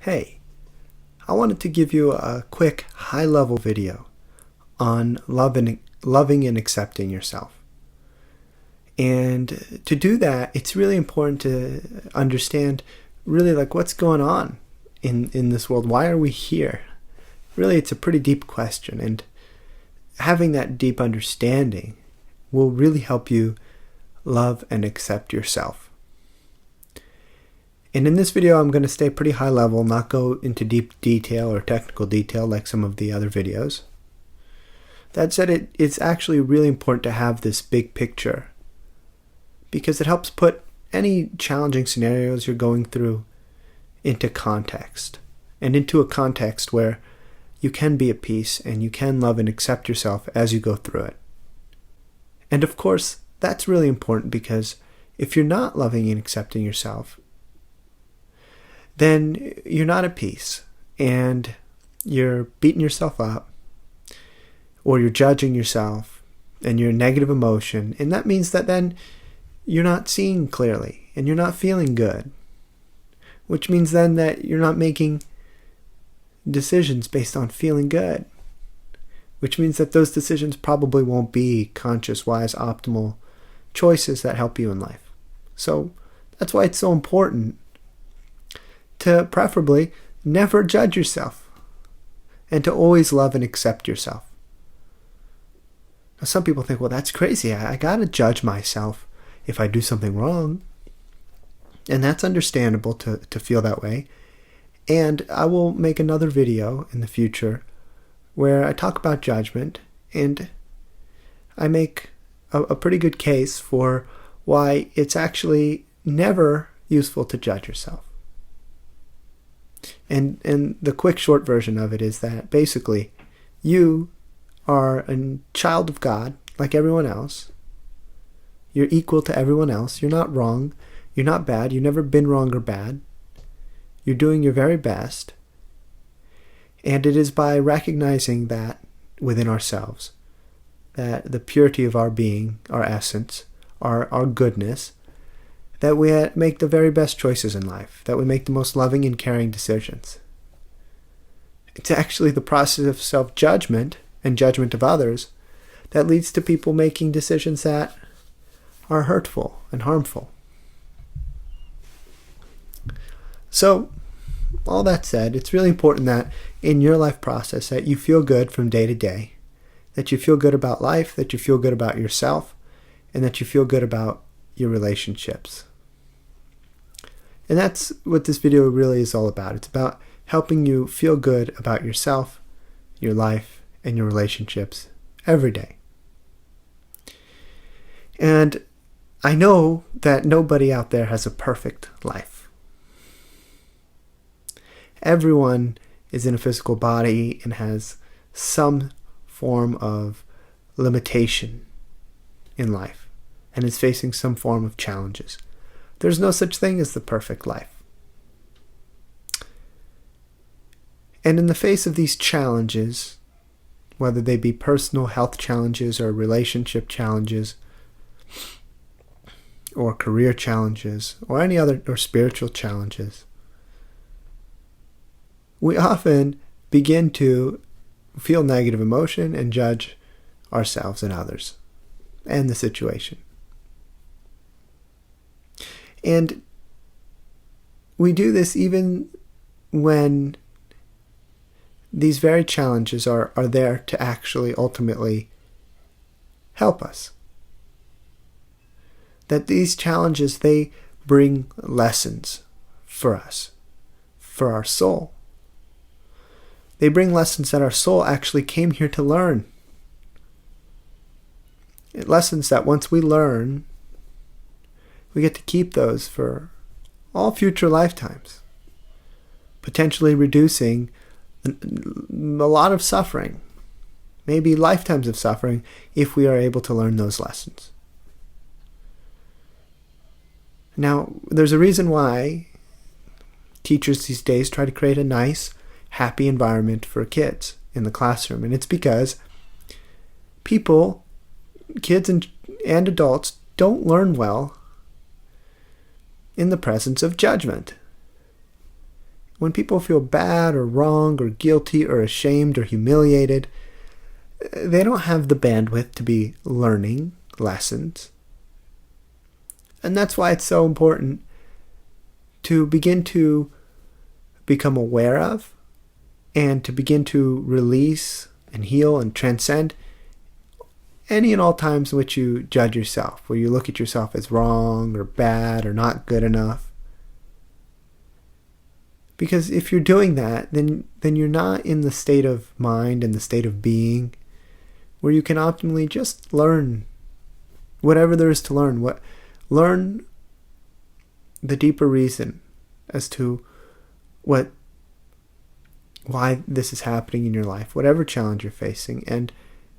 Hey, I wanted to give you a quick high-level video on loving and accepting yourself. And to do that, it's really important to understand really what's going on in this world. Why are we here? Really, it's a pretty deep question, and having that deep understanding will really help you love and accept yourself. And in this video, I'm going to stay pretty high level, not go into deep detail or technical detail like some of the other videos. That said, it's actually really important to have this big picture because it helps put any challenging scenarios you're going through into context, and into a context where you can be at peace and you can love and accept yourself as you go through it. And of course, that's really important because if you're not loving and accepting yourself, then you're not at peace and you're beating yourself up, or you're judging yourself and you're in negative emotion. And that means that then you're not seeing clearly and you're not feeling good, which means then that you're not making decisions based on feeling good, which means that those decisions probably won't be conscious, wise, optimal choices that help you in life. So that's why it's so important to preferably never judge yourself and to always love and accept yourself. Now, some people think, well, that's crazy. I gotta judge myself if I do something wrong. And that's understandable to feel that way. And I will make another video in the future where I talk about judgment, and I make a pretty good case for why it's actually never useful to judge yourself. And the quick short version of it is that basically you are a child of God like everyone else. You're equal to everyone else. You're not wrong. You're not bad. You've never been wrong or bad. You're doing your very best. And it is by recognizing that within ourselves, that the purity of our being, our essence, our goodness, that we make the very best choices in life, that we make the most loving and caring decisions. It's actually the process of self-judgment and judgment of others that leads to people making decisions that are hurtful and harmful. So, all that said, it's really important that in your life process that you feel good from day to day, that you feel good about life, that you feel good about yourself, and that you feel good about your relationships. And that's what this video really is all about. It's about helping you feel good about yourself, your life, and your relationships every day. And I know that nobody out there has a perfect life. Everyone is in a physical body and has some form of limitation in life and is facing some form of challenges. There's no such thing as the perfect life. And in the face of these challenges, whether they be personal health challenges or relationship challenges or career challenges or any other or spiritual challenges, we often begin to feel negative emotion and judge ourselves and others and the situation. And we do this even when these very challenges are there to actually ultimately help us. That these challenges, they bring lessons for us, for our soul. They bring lessons that our soul actually came here to learn. Lessons that once we learn, we get to keep those for all future lifetimes, potentially reducing a lot of suffering, maybe lifetimes of suffering, if we are able to learn those lessons. Now, there's a reason why teachers these days try to create a nice, happy environment for kids in the classroom, and it's because people, kids and adults, don't learn well in the presence of judgment. when people feel bad or wrong or guilty or ashamed or humiliated, they don't have the bandwidth to be learning lessons. And that's why it's so important to begin to become aware of and to begin to release and heal and transcend any and all times in which you judge yourself, where you look at yourself as wrong or bad or not good enough. Because if you're doing that, then you're not in the state of mind and the state of being where you can optimally just learn whatever there is to learn. Learn the deeper reason as to why this is happening in your life, whatever challenge you're facing, and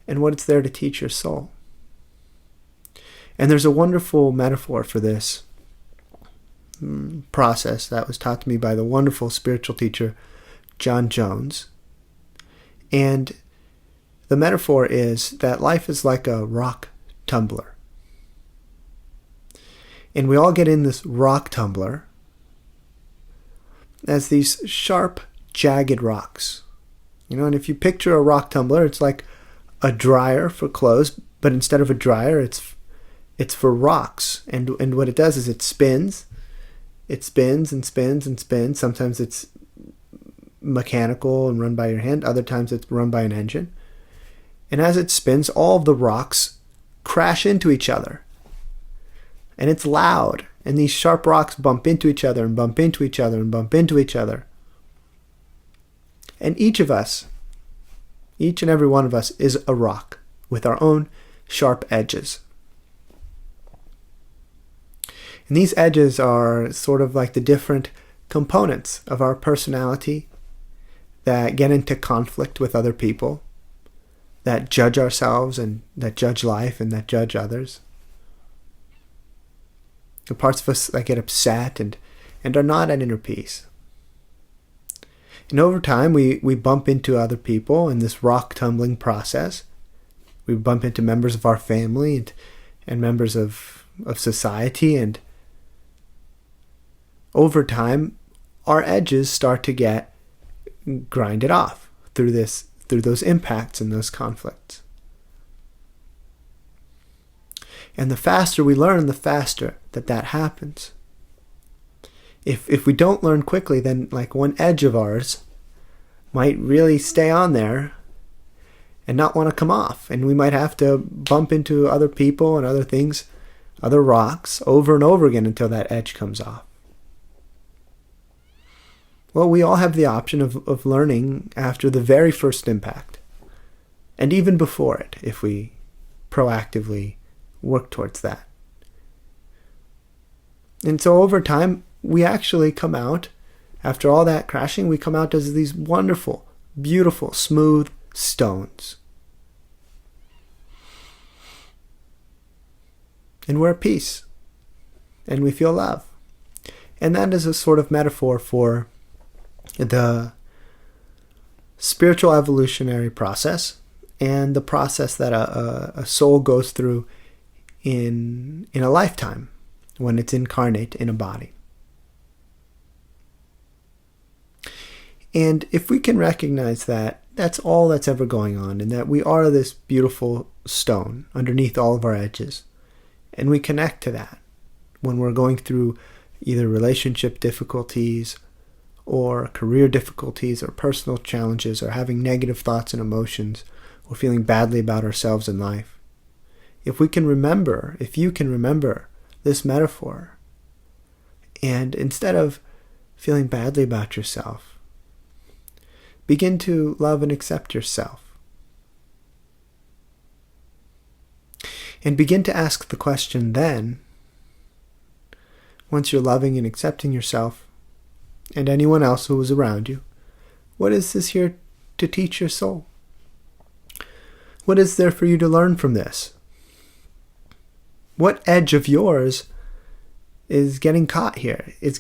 what it's there to teach your soul. And there's a wonderful metaphor for this process that was taught to me by the wonderful spiritual teacher John Jones. And the metaphor is that life is like a rock tumbler. And we all get in this rock tumbler as these sharp, jagged rocks. And if you picture a rock tumbler, it's like a dryer for clothes, but instead of a dryer, it's for rocks. And what it does is it spins. It spins and spins and spins. Sometimes it's mechanical and run by your hand. Other times it's run by an engine. And as it spins, all of the rocks crash into each other. And it's loud. And these sharp rocks bump into each other and bump into each other and bump into each other. And each of us, each and every one of us, is a rock with our own sharp edges. And these edges are sort of like the different components of our personality that get into conflict with other people, that judge ourselves and that judge life and that judge others. The parts of us that get upset and are not at inner peace. And over time, we bump into other people in this rock tumbling process. We bump into members of our family and members of society, and over time, our edges start to get grinded off through those impacts and those conflicts. And the faster we learn, the faster that happens. If we don't learn quickly, then like one edge of ours might really stay on there and not want to come off. And we might have to bump into other people and other things, other rocks, over and over again until that edge comes off. Well, we all have the option of learning after the very first impact, and even before it, if we proactively work towards that. And so over time, we actually come out, after all that crashing, we come out as these wonderful, beautiful, smooth stones. And we're at peace. And we feel love. And that is a sort of metaphor for the spiritual evolutionary process and the process that a soul goes through in a lifetime when it's incarnate in a body. And if we can recognize that that's all that's ever going on, and that we are this beautiful stone underneath all of our edges, and we connect to that when we're going through either relationship difficulties or career difficulties or personal challenges or having negative thoughts and emotions or feeling badly about ourselves in life. If you can remember this metaphor, and instead of feeling badly about yourself, begin to love and accept yourself. And begin to ask the question then, once you're loving and accepting yourself and anyone else who is around you, what is this here to teach your soul? What is there for you to learn from this? What edge of yours is getting caught here? Is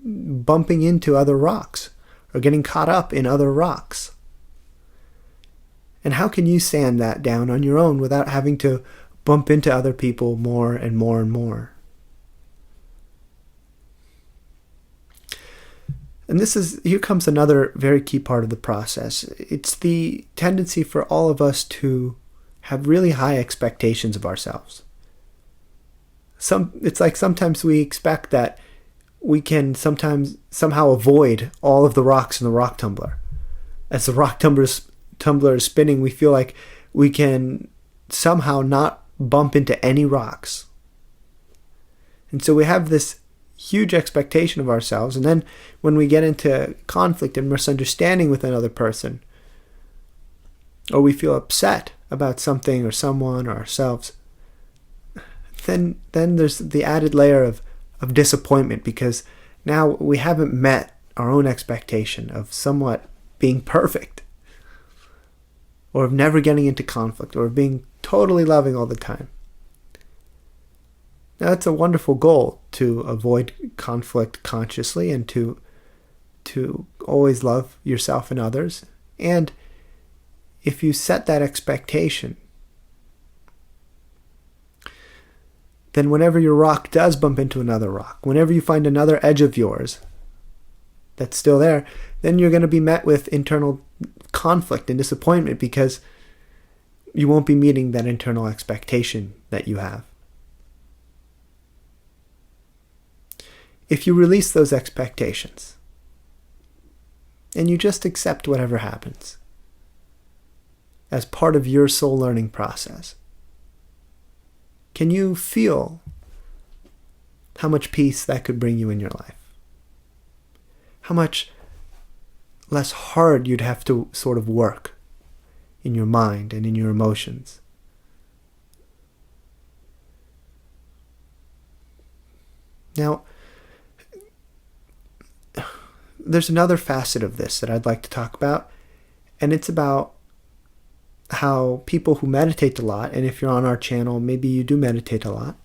bumping into other rocks or getting caught up in other rocks? And how can you sand that down on your own without having to bump into other people more and more and more? And here comes another very key part of the process. It's the tendency for all of us to have really high expectations of ourselves. It's like sometimes we expect that we can somehow avoid all of the rocks in the rock tumbler. As the rock tumbler is spinning, we feel like we can somehow not bump into any rocks. And so we have this huge expectation of ourselves, and then when we get into conflict and misunderstanding with another person, or we feel upset about something or someone or ourselves, then there's the added layer of disappointment, because now we haven't met our own expectation of somewhat being perfect, or of never getting into conflict, or of being totally loving all the time. Now, it's a wonderful goal to avoid conflict consciously and to always love yourself and others. And if you set that expectation, then whenever your rock does bump into another rock, whenever you find another edge of yours that's still there, then you're going to be met with internal conflict and disappointment, because you won't be meeting that internal expectation that you have. If you release those expectations and you just accept whatever happens as part of your soul learning process, can you feel how much peace that could bring you in your life? How much less hard you'd have to sort of work in your mind and in your emotions? Now, there's another facet of this that I'd like to talk about, and it's about how people who meditate a lot, and if you're on our channel, maybe you do meditate a lot,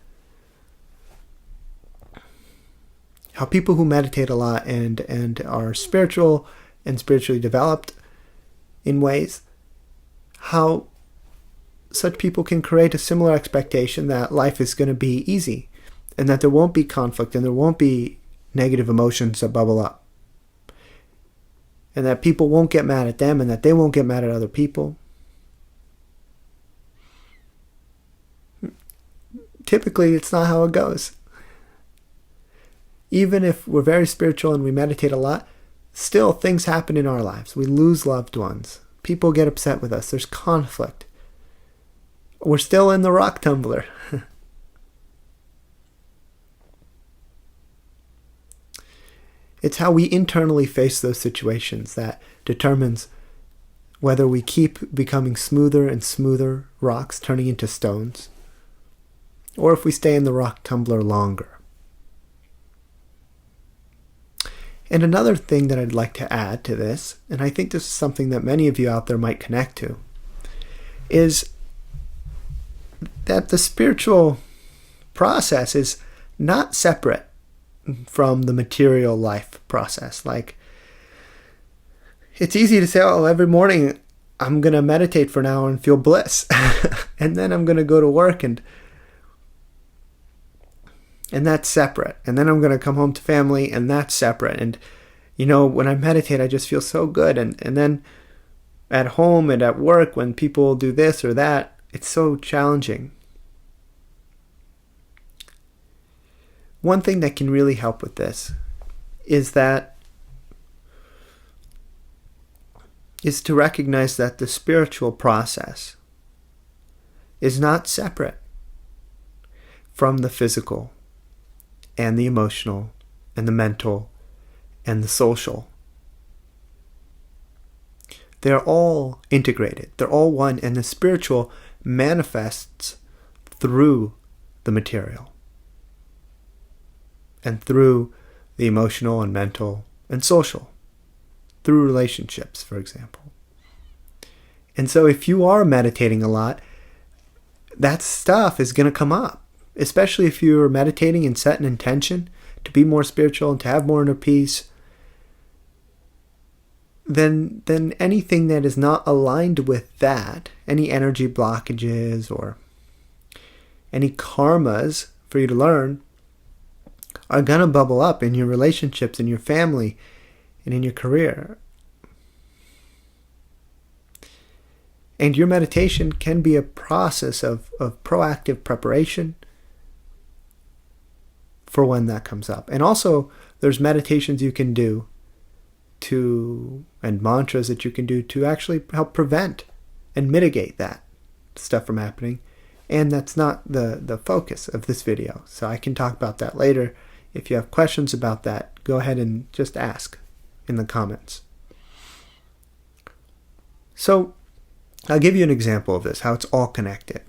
how people who meditate a lot and are spiritual and spiritually developed in ways, how such people can create a similar expectation that life is going to be easy, and that there won't be conflict, and there won't be negative emotions that bubble up, and that people won't get mad at them, and that they won't get mad at other people. Typically, it's not how it goes. Even if we're very spiritual and we meditate a lot, still things happen in our lives. We lose loved ones. People get upset with us. There's conflict. We're still in the rock tumbler. It's how we internally face those situations that determines whether we keep becoming smoother and smoother rocks, turning into stones, or if we stay in the rock tumbler longer. And another thing that I'd like to add to this, and I think this is something that many of you out there might connect to, is that the spiritual process is not separate from the material life process. Like, it's easy to say, oh, every morning I'm going to meditate for an hour and feel bliss. And then I'm going to go to work and that's separate. And then I'm going to come home to family and that's separate. And, when I meditate, I just feel so good. And then at home and at work, when people do this or that, it's so challenging. One thing that can really help with this is to recognize that the spiritual process is not separate from the physical and the emotional and the mental and the social. They're all integrated. They're all one, and the spiritual manifests through the material and through the emotional and mental and social, through relationships, for example. And so if you are meditating a lot, that stuff is going to come up, especially if you're meditating and set an intention to be more spiritual and to have more inner peace. Then anything that is not aligned with that, any energy blockages or any karmas for you to learn, are going to bubble up in your relationships, in your family, and in your career. And your meditation can be a process of proactive preparation for when that comes up. And also, there's meditations you can do and mantras that you can do to actually help prevent and mitigate that stuff from happening. And that's not the focus of this video. So I can talk about that later. If you have questions about that, go ahead and just ask in the comments. So I'll give you an example of this, how it's all connected.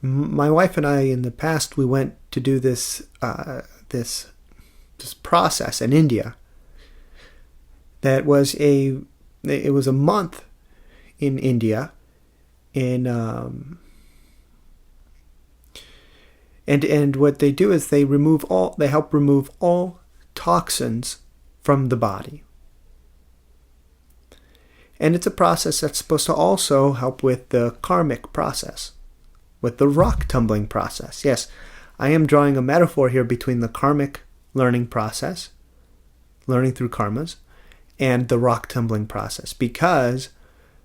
My wife and I, in the past, we went to do this process in India. That was it was a month in India, and what they do is they help remove all toxins from the body. And it's a process that's supposed to also help with the karmic process, with the rock tumbling process. Yes, I am drawing a metaphor here between the karmic learning process, learning through karmas, and the rock tumbling process. Because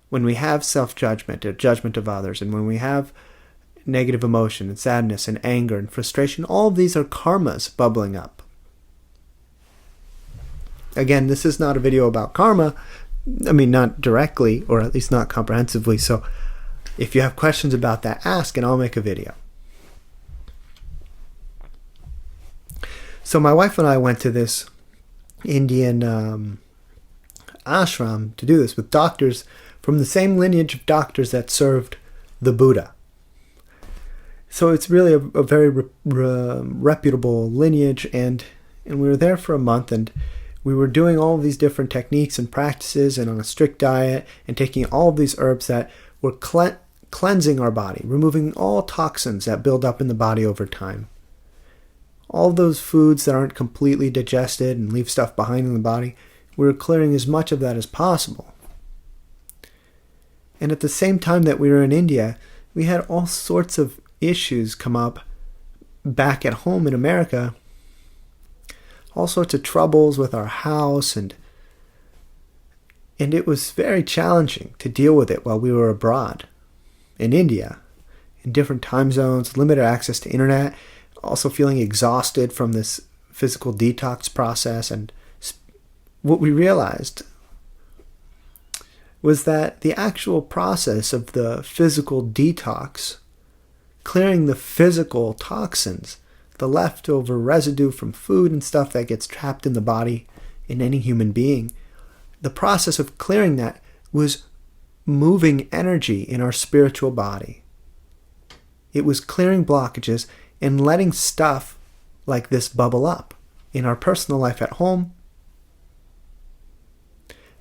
when we have self-judgment or judgment of others, and when we have negative emotion and sadness and anger and frustration, all of these are karmas bubbling up. Again, this is not a video about karma. I mean, not directly, or at least not comprehensively. So if you have questions about that, ask, and I'll make a video. So my wife and I went to this Indian ashram to do this with doctors from the same lineage of doctors that served the Buddha. So it's really a very reputable lineage, and we were there for a month, and we were doing all of these different techniques and practices and on a strict diet and taking all of these herbs that were cleansing our body, removing all toxins that build up in the body over time. All those foods that aren't completely digested and leave stuff behind in the body, we were clearing as much of that as possible. And at the same time that we were in India, we had all sorts of issues come up back at home in America. All sorts of troubles with our house, and it was very challenging to deal with it while we were abroad in India, in different time zones, limited access to internet, also feeling exhausted from this physical detox process. And what we realized was that the actual process of the physical detox, clearing the physical toxins, the leftover residue from food and stuff that gets trapped in the body in any human being, the process of clearing that was moving energy in our spiritual body. It was clearing blockages and letting stuff like this bubble up in our personal life at home.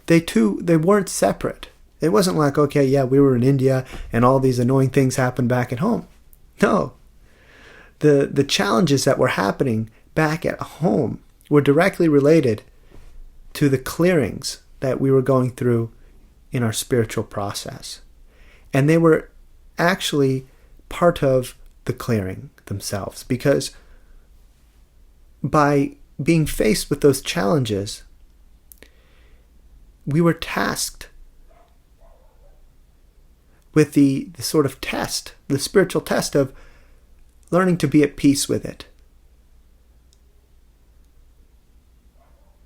They weren't separate. It wasn't like, okay, yeah, we were in India and all these annoying things happened back at home. No. The challenges that were happening back at home were directly related to the clearings that we were going through in our spiritual process. And they were actually part of the clearing themselves, because by being faced with those challenges, we were tasked with the sort of test, the spiritual test of learning to be at peace with it,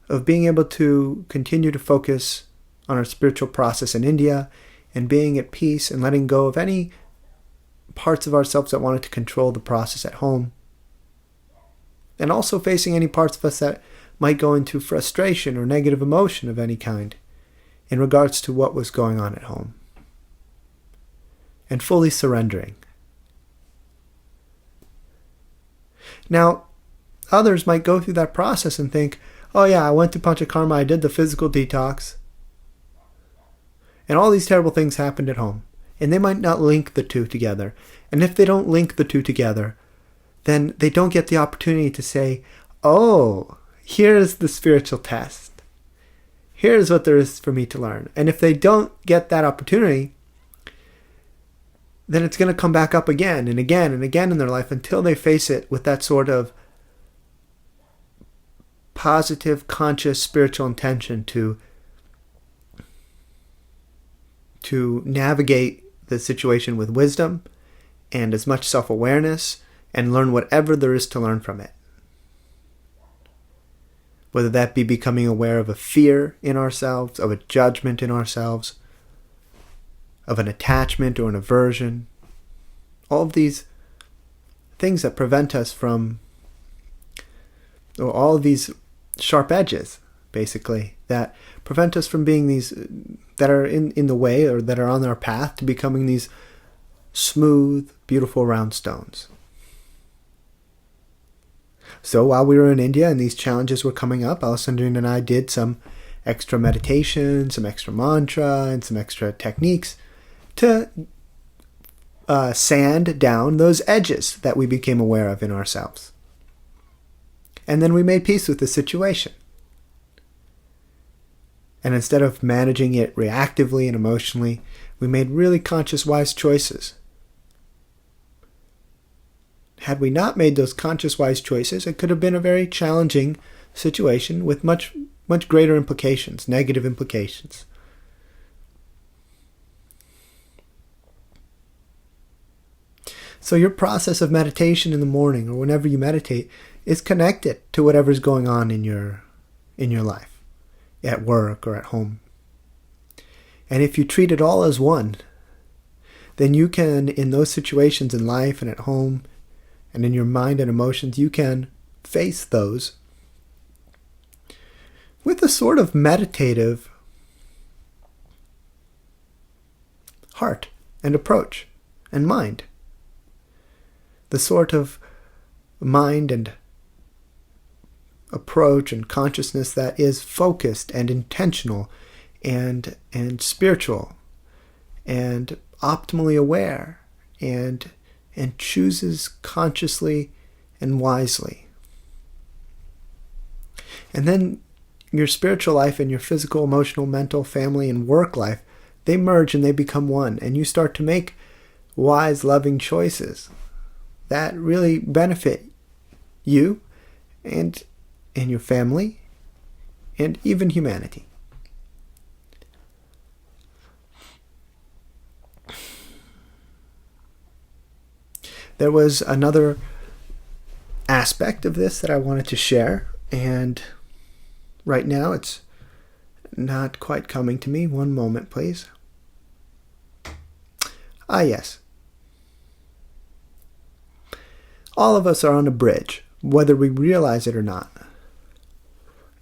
of being able to continue to focus on our spiritual process in India and being at peace and letting go of any parts of ourselves that wanted to control the process at home, and also facing any parts of us that might go into frustration or negative emotion of any kind in regards to what was going on at home, and fully surrendering. Now, others might go through that process and think, oh yeah, I went to Panchakarma, I did the physical detox, and all these terrible things happened at home. And they might not link the two together. And if they don't link the two together, then they don't get the opportunity to say, oh, here's the spiritual test. Here's what there is for me to learn. And if they don't get that opportunity, then it's going to come back up again and again and again in their life until they face it with that sort of positive, conscious, spiritual intention to navigate the situation with wisdom and as much self-awareness and learn whatever there is to learn from it. Whether that be becoming aware of a fear in ourselves, of a judgment in ourselves, of an attachment or an aversion. All of these things that prevent us from, or all of these sharp edges, basically, that prevent us from being these, that are in the way or that are on our path to becoming these smooth, beautiful round stones. So while we were in India and these challenges were coming up, Alessandrina and I did some extra meditation, some extra mantra, and some extra techniques to sand down those edges that we became aware of in ourselves. And then we made peace with the situation. And instead of managing it reactively and emotionally, we made really conscious, wise choices. Had we not made those conscious, wise choices, it could have been a very challenging situation with much, much greater implications, negative implications. So your process of meditation in the morning or whenever you meditate is connected to whatever's going on in your life, at work or at home. And if you treat it all as one, then you can, in those situations in life and at home and in your mind and emotions, you can face those with a sort of meditative heart and approach and mind. The sort of mind and approach and consciousness that is focused and intentional and spiritual and optimally aware and chooses consciously and wisely. And then your spiritual life and your physical, emotional, mental, family, and work life, they merge and they become one, and you start to make wise, loving choices that really benefit you and your family and even humanity. There was another aspect of this that I wanted to share, and right now it's not quite coming to me. One moment, please. Yes. All of us are on a bridge, whether we realize it or not.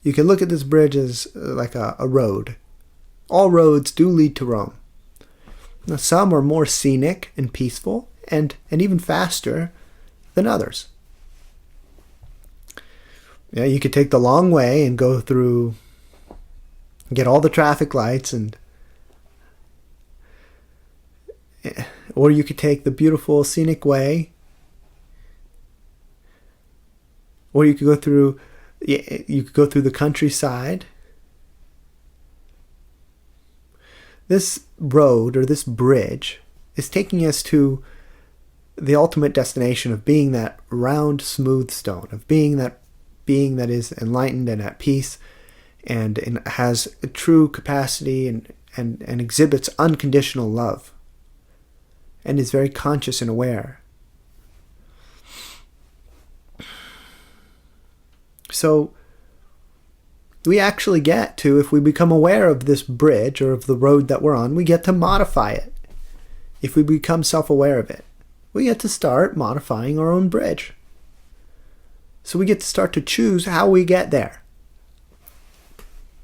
You can look at this bridge as like a road. All roads do lead to Rome. Now, some are more scenic and peaceful and even faster than others. Yeah, you could take the long way and go through, get all the traffic lights, or you could take the beautiful scenic way, or you could go through the countryside. This road or this bridge is taking us to the ultimate destination of being that round, smooth stone, of being that being that is enlightened and at peace and has a true capacity and exhibits unconditional love and is very conscious and aware. So we actually get to, if we become aware of this bridge or of the road that we're on, we get to modify it. If we become self-aware of it, we get to start modifying our own bridge. So we get to start to choose how we get there.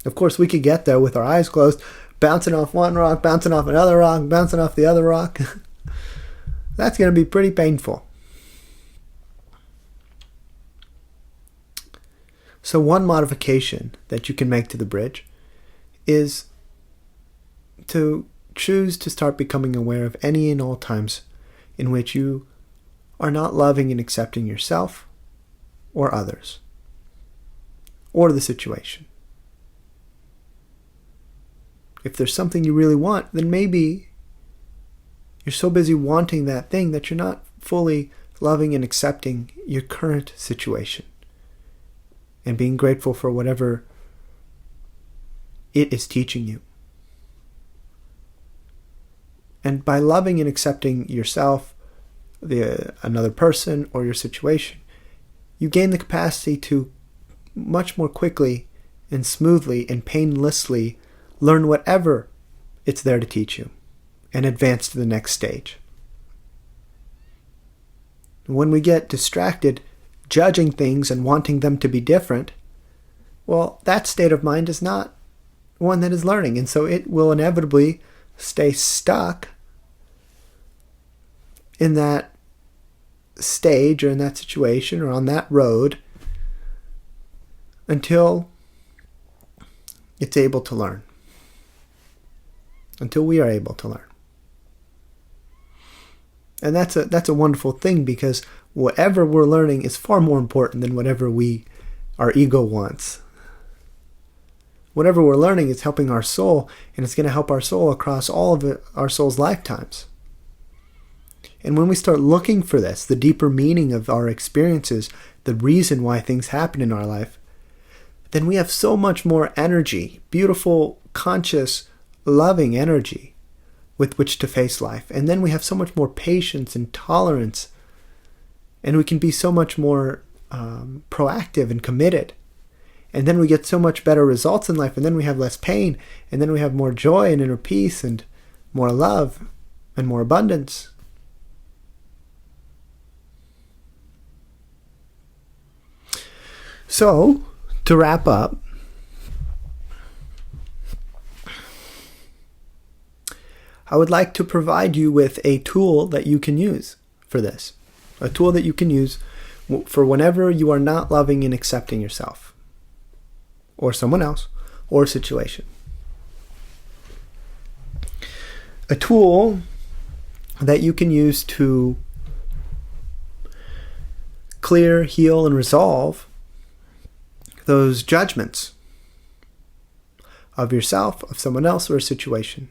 Of course, we could get there with our eyes closed, bouncing off one rock, bouncing off another rock, bouncing off the other rock. That's going to be pretty painful. So one modification that you can make to the bridge is to choose to start becoming aware of any and all times in which you are not loving and accepting yourself or others or the situation. If there's something you really want, then maybe you're so busy wanting that thing that you're not fully loving and accepting your current situation. and being grateful for whatever it is teaching you. And by loving and accepting yourself, another person, or your situation, you gain the capacity to much more quickly and smoothly and painlessly learn whatever it's there to teach you and advance to the next stage. When we get distracted judging things and wanting them to be different, well, that state of mind is not one that is learning, and so it will inevitably stay stuck in that stage or in that situation or on that road until it's able to learn. Until we are able to learn. And that's a wonderful thing, because whatever we're learning is far more important than whatever our ego wants. Whatever we're learning is helping our soul, and it's going to help our soul across all of our soul's lifetimes. And when we start looking for this, the deeper meaning of our experiences, the reason why things happen in our life, then we have so much more energy, beautiful, conscious, loving energy with which to face life. And then we have so much more patience and tolerance, and we can be so much more proactive and committed. And then we get so much better results in life, and then we have less pain, and then we have more joy and inner peace and more love and more abundance. So, to wrap up, I would like to provide you with a tool that you can use for this. A tool that you can use for whenever you are not loving and accepting yourself, or someone else, or a situation. A tool that you can use to clear, heal, and resolve those judgments of yourself, of someone else, or a situation.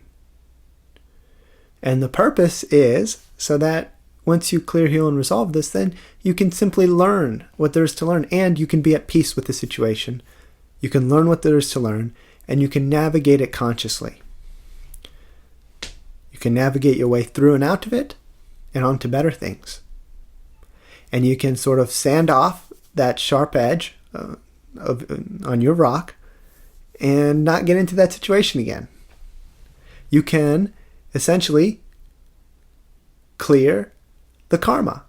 And the purpose is so that once you clear, heal, and resolve this, then you can simply learn what there is to learn, and you can be at peace with the situation. You can learn what there is to learn, and you can navigate it consciously. You can navigate your way through and out of it and onto better things. And you can sort of sand off that sharp edge on your rock and not get into that situation again. You can essentially clear the karma,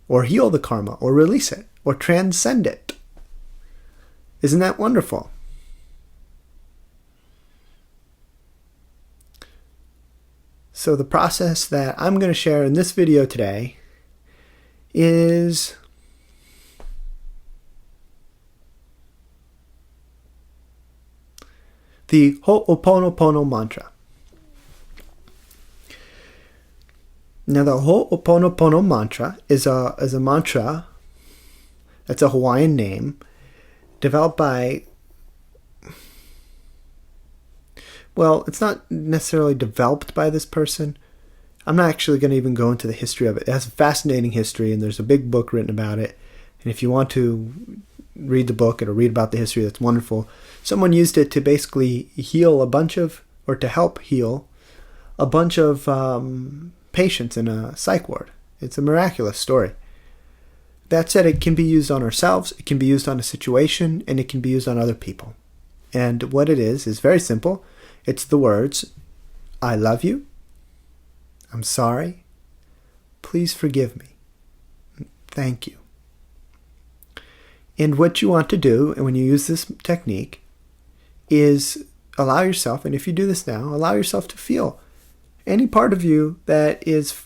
or heal the karma, or release it, or transcend it. Isn't that wonderful? So the process that I'm going to share in this video today is the Ho'oponopono mantra. Now, the Ho'oponopono mantra is a mantra that's a Hawaiian name developed by, well, it's not necessarily developed by this person. I'm not actually going to even go into the history of it. It has a fascinating history, and there's a big book written about it. And if you want to read the book or read about the history, that's wonderful. Someone used it to basically heal or to help heal a bunch of patients in a psych ward. It's a miraculous story. That said, it can be used on ourselves, it can be used on a situation, and it can be used on other people. And what it is very simple. It's the words, I love you, I'm sorry, please forgive me, thank you. And what you want to do, and when you use this technique, is allow yourself, and if you do this now, allow yourself to feel any part of you that is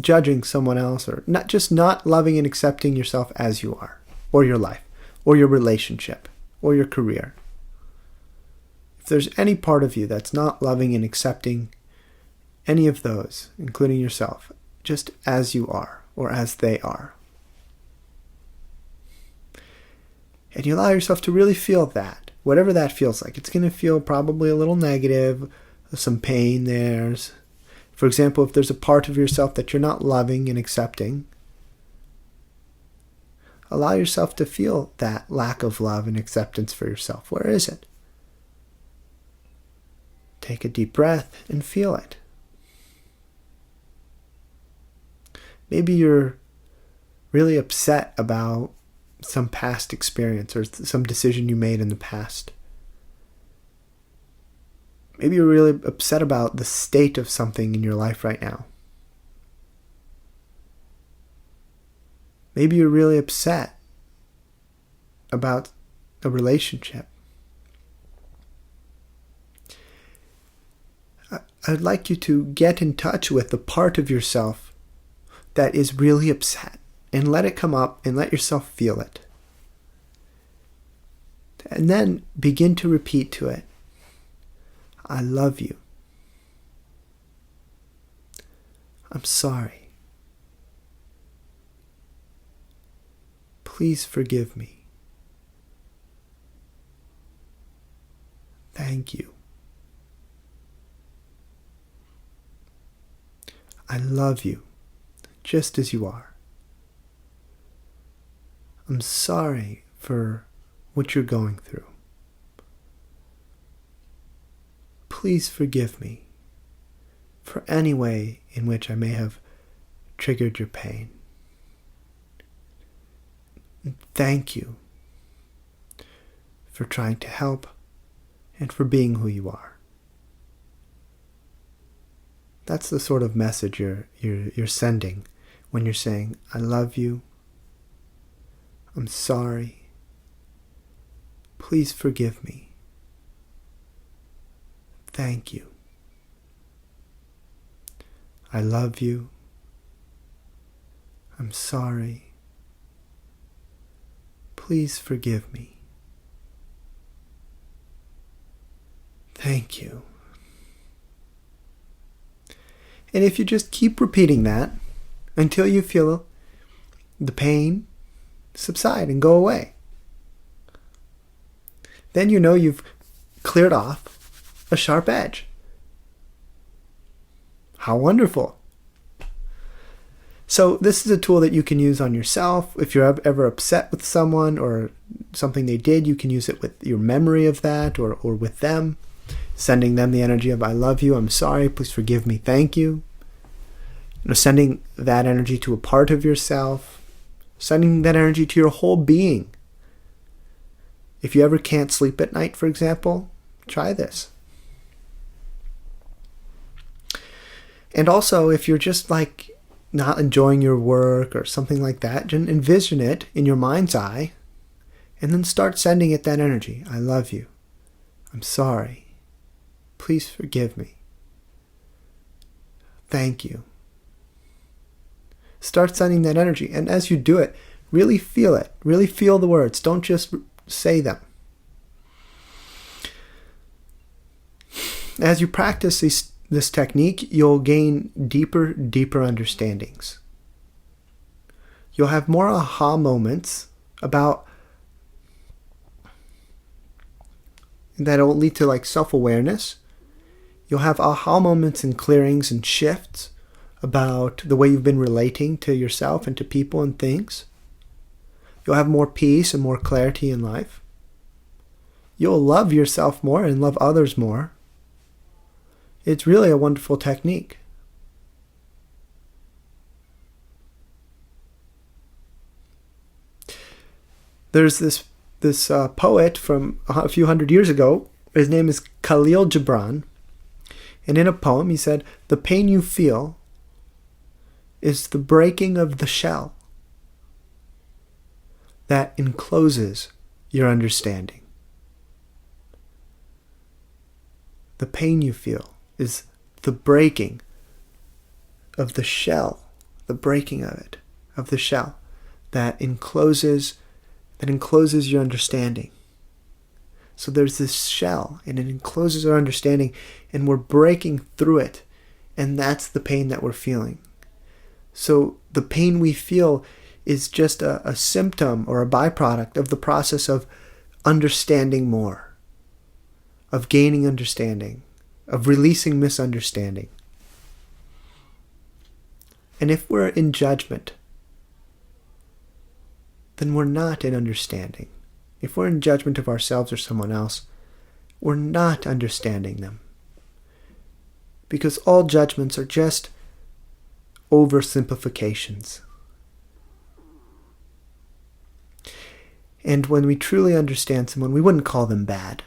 judging someone else, or not loving and accepting yourself as you are, or your life, or your relationship, or your career. If there's any part of you that's not loving and accepting any of those, including yourself, just as you are, or as they are, and you allow yourself to really feel that, whatever that feels like. It's going to feel probably a little negative, some pain there. For example, if there's a part of yourself that you're not loving and accepting, Allow yourself to feel that lack of love and acceptance for yourself. Where is it? Take a deep breath and feel it. Maybe you're really upset about some past experience or some decision you made in the past. Maybe you're really upset about the state of something in your life right now. Maybe you're really upset about a relationship. I'd like you to get in touch with the part of yourself that is really upset and let it come up and let yourself feel it. And then begin to repeat to it, I love you. I'm sorry. Please forgive me. Thank you. I love you just as you are. I'm sorry for what you're going through. Please forgive me for any way in which I may have triggered your pain. And thank you for trying to help and for being who you are. That's the sort of message you're sending when you're saying, I love you, I'm sorry, please forgive me, thank you, I love you, I'm sorry, please forgive me, thank you. And if you just keep repeating that until you feel the pain subside and go away, then you know you've cleared off a sharp edge. How wonderful. So this is a tool that you can use on yourself. If you're ever upset with someone or something they did, you can use it with your memory of that or with them. Sending them the energy of I love you, I'm sorry, please forgive me, thank you. Sending that energy to a part of yourself. Sending that energy to your whole being. If you ever can't sleep at night, for example, try this. And also, if you're just like not enjoying your work or something like that, just envision it in your mind's eye and then start sending it that energy. I love you. I'm sorry. Please forgive me. Thank you. Start sending that energy. And as you do it, really feel it. Really feel the words. Don't just say them. As you practice this technique, you'll gain deeper understandings. You'll have more aha moments about that'll lead to like self-awareness. You'll have aha moments and clearings and shifts about the way you've been relating to yourself and to people and things. You'll have more peace and more clarity in life. You'll love yourself more and love others more. It's really a wonderful technique. There's this poet from a few hundred years ago. His name is Khalil Gibran. And in a poem he said, the pain you feel is the breaking of the shell that encloses your understanding. The pain you feel is the breaking of the shell, the breaking of it, of the shell that encloses your understanding. So there's this shell and it encloses our understanding and we're breaking through it, and that's the pain that we're feeling. So the pain we feel is just a symptom or a byproduct of the process of understanding more, of gaining understanding, of releasing misunderstanding. And if we're in judgment, then we're not in understanding. If we're in judgment of ourselves or someone else, we're not understanding them. Because all judgments are just oversimplifications. And when we truly understand someone, we wouldn't call them bad.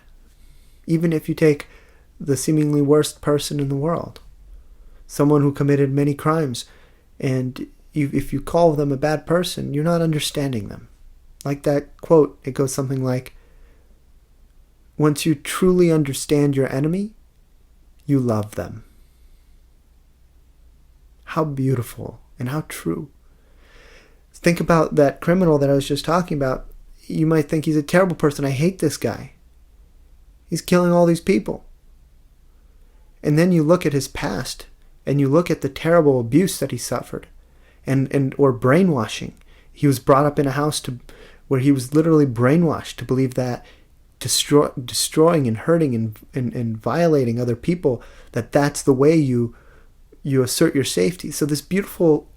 Even if you take the seemingly worst person in the world, someone who committed many crimes, and if you call them a bad person, you're not understanding them. Like that quote, it goes something like, once you truly understand your enemy, you love them. How beautiful and how true. Think about that criminal that I was just talking about. You might think he's a terrible person. I hate this guy. He's killing all these people. And then you look at his past and you look at the terrible abuse that he suffered or brainwashing. He was brought up in a house where he was literally brainwashed to believe that destroying and hurting and violating other people, that's the way you assert your safety. So this beautiful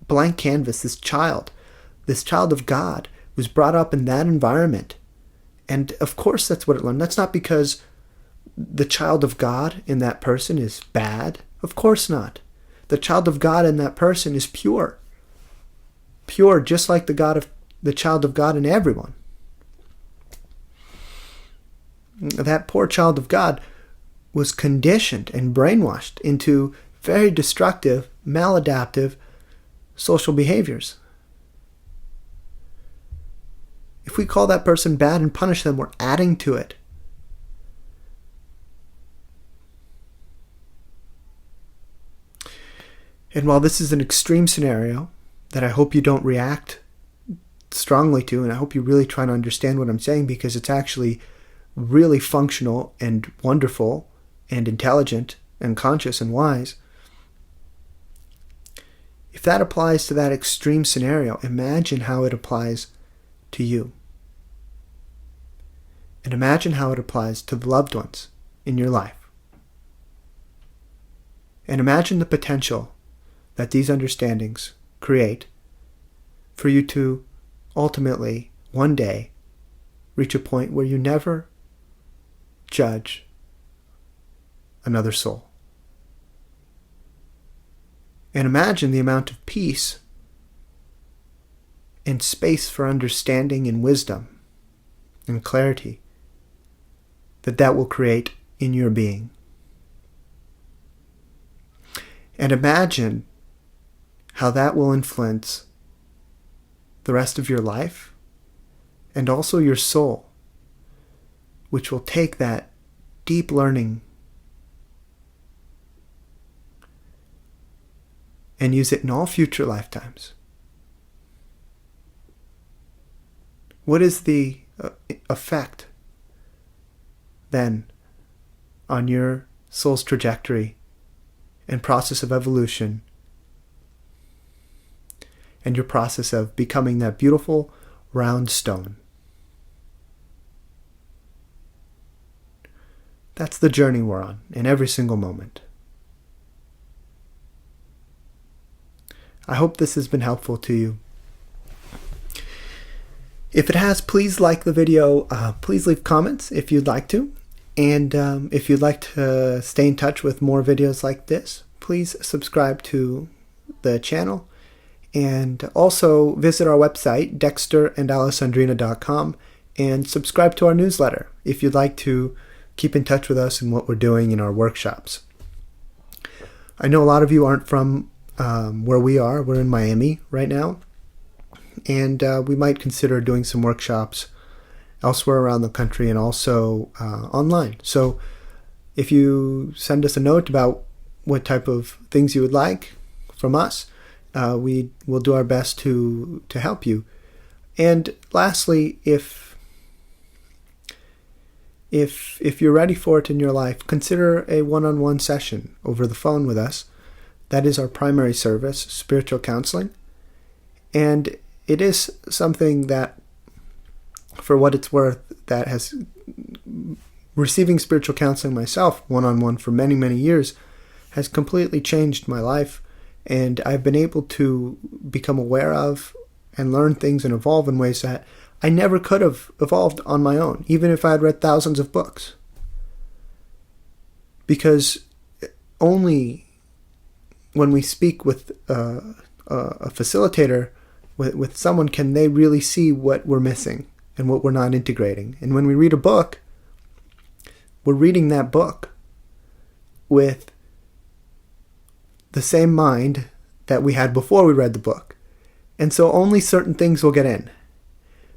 blank canvas, this child of God, was brought up in that environment. And of course that's what it learned. That's not because the child of God in that person is bad. Of course not. The child of God in that person is pure. Pure, just like the child of God in everyone. That poor child of God was conditioned and brainwashed into very destructive, maladaptive social behaviors. If we call that person bad and punish them, we're adding to it. And while this is an extreme scenario that I hope you don't react strongly to, and I hope you really try to understand what I'm saying, because it's actually really functional and wonderful and intelligent and conscious and wise. If that applies to that extreme scenario, imagine how it applies to you. And imagine how it applies to the loved ones in your life. And imagine the potential that these understandings create for you to ultimately, one day, reach a point where you never judge another soul. And imagine the amount of peace and space for understanding and wisdom and clarity that will create in your being. And imagine how that will influence the rest of your life and also your soul, which will take that deep learning and use it in all future lifetimes. What is the effect then on your soul's trajectory and process of evolution and your process of becoming that beautiful round stone? That's the journey we're on in every single moment. I hope this has been helpful to you. If it has, please like the video. Please leave comments if you'd like to. And if you'd like to stay in touch with more videos like this, please subscribe to the channel. And also visit our website, dexterandalessandrina.com, and subscribe to our newsletter if you'd like to keep in touch with us and what we're doing in our workshops. I know a lot of you aren't from where we are. We're in Miami right now. And we might consider doing some workshops elsewhere around the country and also online. So if you send us a note about what type of things you would like from us, we will do our best to help you. And lastly, if you're ready for it in your life, consider a one-on-one session over the phone with us. That is our primary service, spiritual counseling. And it is something that, for what it's worth, that has receiving spiritual counseling myself one-on-one for many, many years has completely changed my life. And I've been able to become aware of and learn things and evolve in ways that I never could have evolved on my own, even if I had read thousands of books. Because only when we speak with a facilitator, with someone, can they really see what we're missing and what we're not integrating. And when we read a book, we're reading that book with the same mind that we had before we read the book. And so only certain things will get in.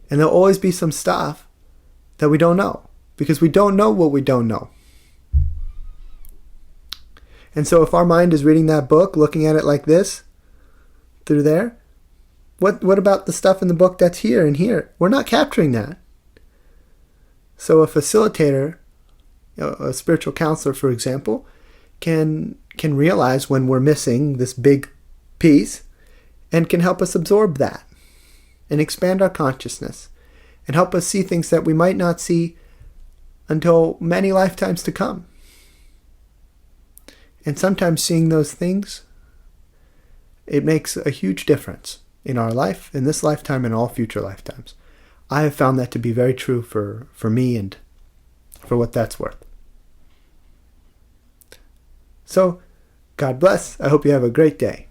And there'll always be some stuff that we don't know, because we don't know what we don't know. And so if our mind is reading that book, looking at it like this, through there, what about the stuff in the book that's here and here? We're not capturing that. So a facilitator, a spiritual counselor, for example, can realize when we're missing this big piece and can help us absorb that and expand our consciousness and help us see things that we might not see until many lifetimes to come. And sometimes seeing those things, it makes a huge difference in our life, in this lifetime and all future lifetimes. I have found that to be very true for me and for what that's worth. So, God bless. I hope you have a great day.